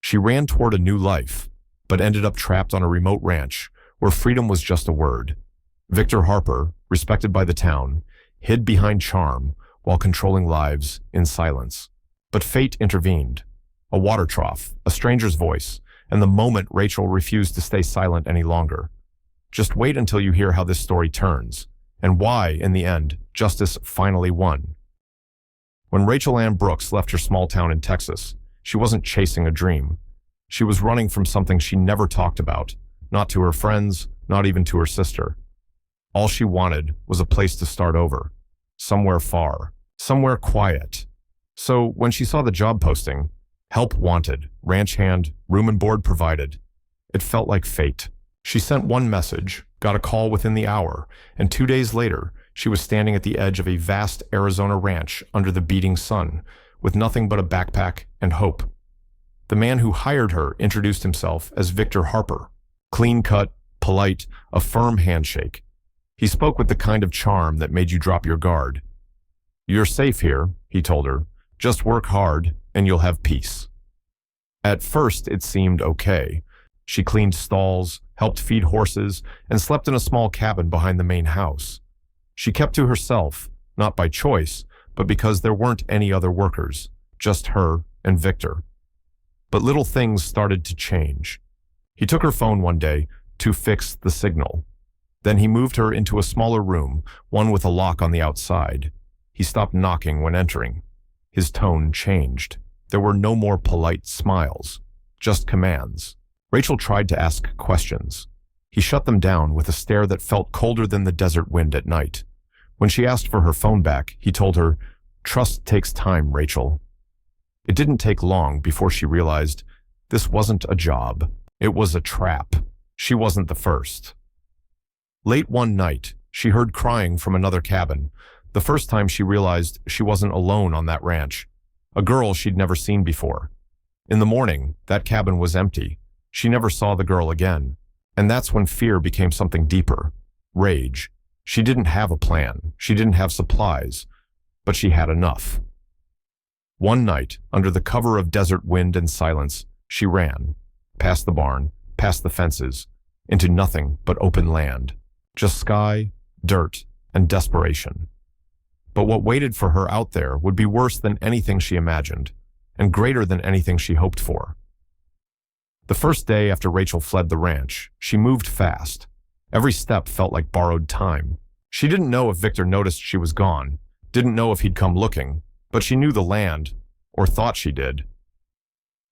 She ran toward a new life, but ended up trapped on a remote ranch where freedom was just a word. Victor Harper, respected by the town, hid behind charm while controlling lives in silence. But fate intervened. A water trough, a stranger's voice, and the moment Rachel refused to stay silent any longer. Just wait until you hear how this story turns, and why, in the end, justice finally won. When Rachel Ann Brooks left her small town in Texas, she wasn't chasing a dream. She was running from something she never talked about, not to her friends, not even to her sister. All she wanted was a place to start over, somewhere far, somewhere quiet. So when she saw the job posting, help wanted, ranch hand, room and board provided, it felt like fate. She sent one message, got a call within the hour, and 2 days later, she was standing at the edge of a vast Arizona ranch under the beating sun, with nothing but a backpack and hope. The man who hired her introduced himself as Victor Harper. Clean-cut, polite, a firm handshake. He spoke with the kind of charm that made you drop your guard. "You're safe here," he told her. "Just work hard, and you'll have peace." At first, it seemed okay. She cleaned stalls, helped feed horses, and slept in a small cabin behind the main house. She kept to herself, not by choice, but because there weren't any other workers, just her and Victor. But little things started to change. He took her phone one day to fix the signal. Then he moved her into a smaller room, one with a lock on the outside. He stopped knocking when entering. His tone changed. There were no more polite smiles, just commands. Rachel tried to ask questions. He shut them down with a stare that felt colder than the desert wind at night. When she asked for her phone back, he told her, "Trust takes time, Rachel." It didn't take long before she realized this wasn't a job. It was a trap. She wasn't the first. Late one night, she heard crying from another cabin, the first time she realized she wasn't alone on that ranch, a girl she'd never seen before. In the morning, that cabin was empty. She never saw the girl again. And that's when fear became something deeper. Rage. She didn't have a plan. She didn't have supplies. But she had enough. One night, under the cover of desert wind and silence, she ran. Past the barn, past the fences, into nothing but open land. Just sky, dirt, and desperation. But what waited for her out there would be worse than anything she imagined, and greater than anything she hoped for. The first day after Rachel fled the ranch, she moved fast. Every step felt like borrowed time. She didn't know if Victor noticed she was gone, didn't know if he'd come looking, but she knew the land, or thought she did.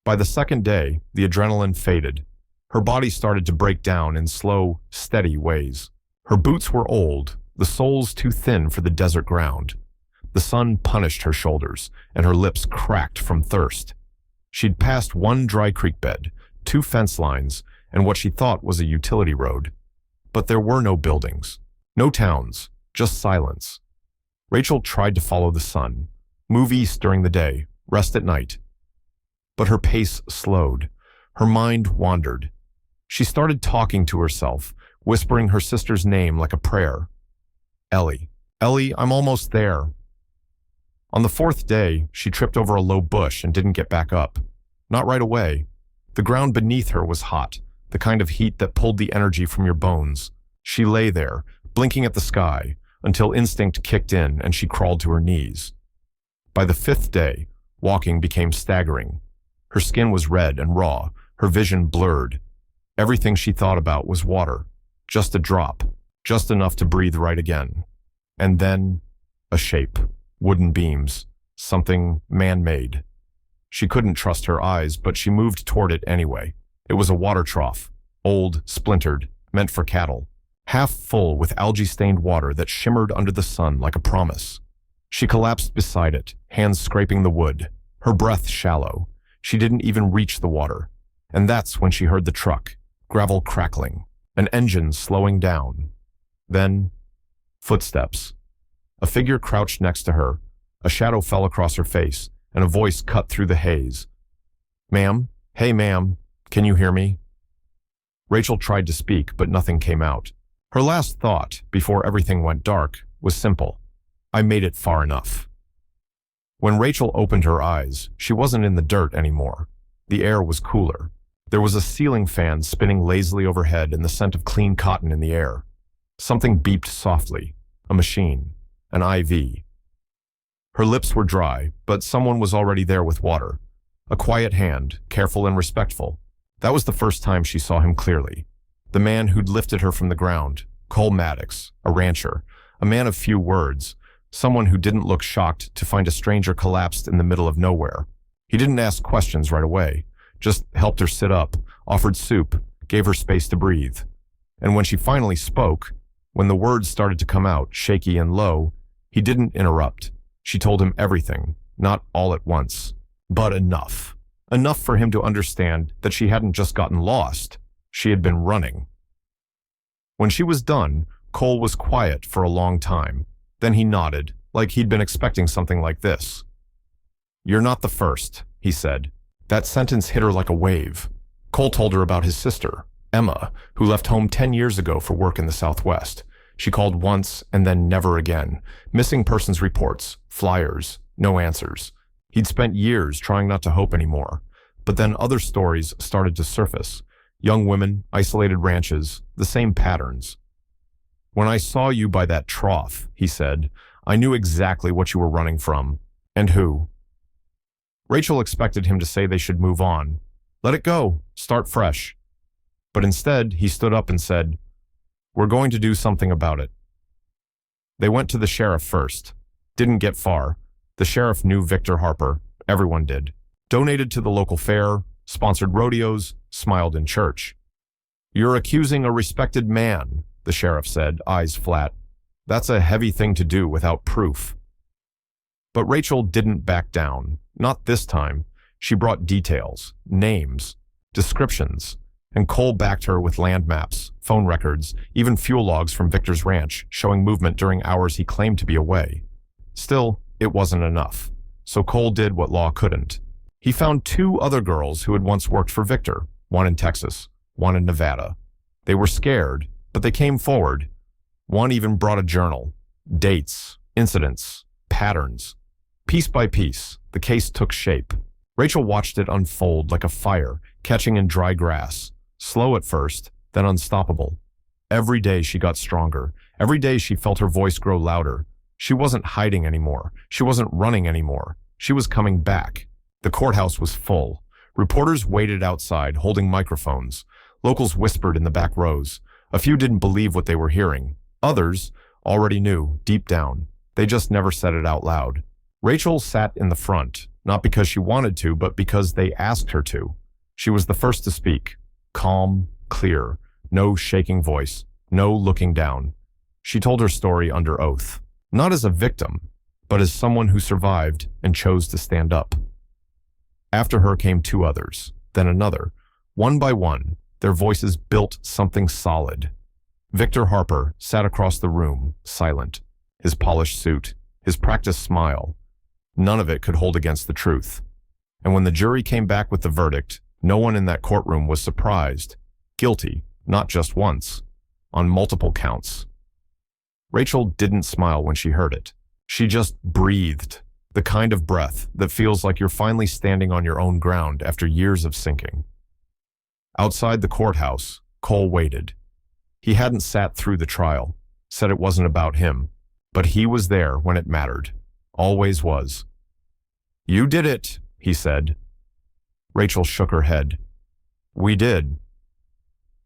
By the second day, the adrenaline faded. Her body started to break down in slow, steady ways. Her boots were old, the soles too thin for the desert ground. The sun punished her shoulders, and her lips cracked from thirst. She'd passed one dry creek bed, 2 fence lines, and what she thought was a utility road. But there were no buildings, no towns, just silence. Rachel tried to follow the sun, move east during the day, rest at night. But her pace slowed. Her mind wandered. She started talking to herself, whispering her sister's name like a prayer. "Ellie, Ellie, I'm almost there." On the 4th day, she tripped over a low bush and didn't get back up. Not right away. The ground beneath her was hot, the kind of heat that pulled the energy from your bones. She lay there, blinking at the sky, until instinct kicked in and she crawled to her knees. By the 5th day, walking became staggering. Her skin was red and raw, her vision blurred. Everything she thought about was water, just a drop, just enough to breathe right again. And then, a shape, wooden beams, something man-made. She couldn't trust her eyes, but she moved toward it anyway. It was a water trough, old, splintered, meant for cattle, half full with algae-stained water that shimmered under the sun like a promise. She collapsed beside it, hands scraping the wood, her breath shallow. She didn't even reach the water. And that's when she heard the truck, gravel crackling, an engine slowing down. Then, footsteps. A figure crouched next to her, a shadow fell across her face, and a voice cut through the haze. "Ma'am? Hey, ma'am, can you hear me?" Rachel tried to speak, but nothing came out. Her last thought, before everything went dark, was simple. I made it far enough. When Rachel opened her eyes, she wasn't in the dirt anymore. The air was cooler. There was a ceiling fan spinning lazily overhead and the scent of clean cotton in the air. Something beeped softly. A machine. An IV. Her lips were dry, but someone was already there with water. A quiet hand, careful and respectful. That was the first time she saw him clearly. The man who'd lifted her from the ground. Cole Maddox, a rancher. A man of few words. Someone who didn't look shocked to find a stranger collapsed in the middle of nowhere. He didn't ask questions right away. Just helped her sit up, offered soup, gave her space to breathe. And when she finally spoke, when the words started to come out, shaky and low, he didn't interrupt. She told him everything, not all at once, but enough. Enough for him to understand that she hadn't just gotten lost, she had been running. When she was done, Cole was quiet for a long time. Then he nodded, like he'd been expecting something like this. "You're not the first," he said. That sentence hit her like a wave. Cole told her about his sister, Emma, who left home 10 years ago for work in the Southwest. She called once and then never again. Missing persons reports, flyers, no answers. He'd spent years trying not to hope anymore. But then other stories started to surface. Young women, isolated ranches, the same patterns. "When I saw you by that trough," he said, "I knew exactly what you were running from. And who." Rachel expected him to say they should move on. Let it go, start fresh. But instead, he stood up and said, "We're going to do something about it." They went to the sheriff first. Didn't get far. The sheriff knew Victor Harper. Everyone did. Donated to the local fair, sponsored rodeos, smiled in church. "You're accusing a respected man," the sheriff said, eyes flat. "That's a heavy thing to do without proof." But Rachel didn't back down. Not this time. She brought details, names, descriptions, and Cole backed her with land maps, phone records, even fuel logs from Victor's ranch showing movement during hours he claimed to be away. Still, it wasn't enough. So Cole did what law couldn't. He found 2 other girls who had once worked for Victor, one in Texas, one in Nevada. They were scared, but they came forward. One even brought a journal. Dates, incidents, patterns. Piece by piece, the case took shape. Rachel watched it unfold like a fire, catching in dry grass. Slow at first, then unstoppable. Every day she got stronger. Every day she felt her voice grow louder. She wasn't hiding anymore. She wasn't running anymore. She was coming back. The courthouse was full. Reporters waited outside, holding microphones. Locals whispered in the back rows. A few didn't believe what they were hearing. Others already knew, deep down. They just never said it out loud. Rachel sat in the front, not because she wanted to, but because they asked her to. She was the first to speak. Calm, clear, no shaking voice, no looking down. She told her story under oath. Not as a victim, but as someone who survived and chose to stand up. After her came 2 others, then another. One by one, their voices built something solid. Victor Harper sat across the room, silent. His polished suit, his practiced smile. None of it could hold against the truth. And when the jury came back with the verdict, no one in that courtroom was surprised. Guilty, not just once, on multiple counts. Rachel didn't smile when she heard it. She just breathed, the kind of breath that feels like you're finally standing on your own ground after years of sinking. Outside the courthouse, Cole waited. He hadn't sat through the trial, said it wasn't about him, but he was there when it mattered. Always was. "You did it," he said. Rachel shook her head. "We did."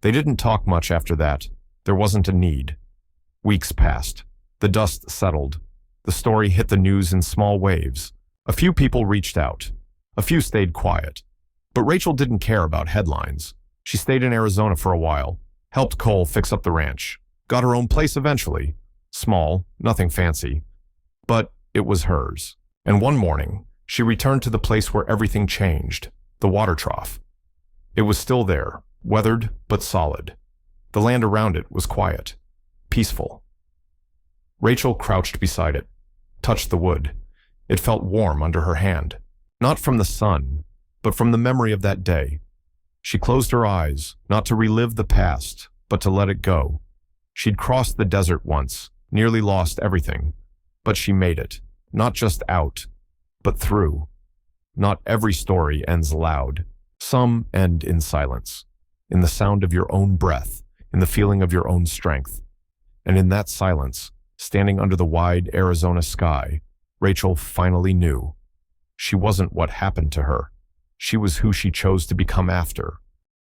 They didn't talk much after that. There wasn't a need. Weeks passed. The dust settled. The story hit the news in small waves. A few people reached out. A few stayed quiet. But Rachel didn't care about headlines. She stayed in Arizona for a while, helped Cole fix up the ranch, got her own place eventually. Small, nothing fancy. But it was hers. And one morning, she returned to the place where everything changed, the water trough. It was still there, weathered but solid. The land around it was quiet, peaceful. Rachel crouched beside it, touched the wood. It felt warm under her hand, not from the sun, but from the memory of that day. She closed her eyes, not to relive the past, but to let it go. She'd crossed the desert once, nearly lost everything. But she made it, not just out, but through. Not every story ends loud. Some end in silence, in the sound of your own breath, in the feeling of your own strength. And in that silence, standing under the wide Arizona sky, Rachel finally knew. She wasn't what happened to her. She was who she chose to become after.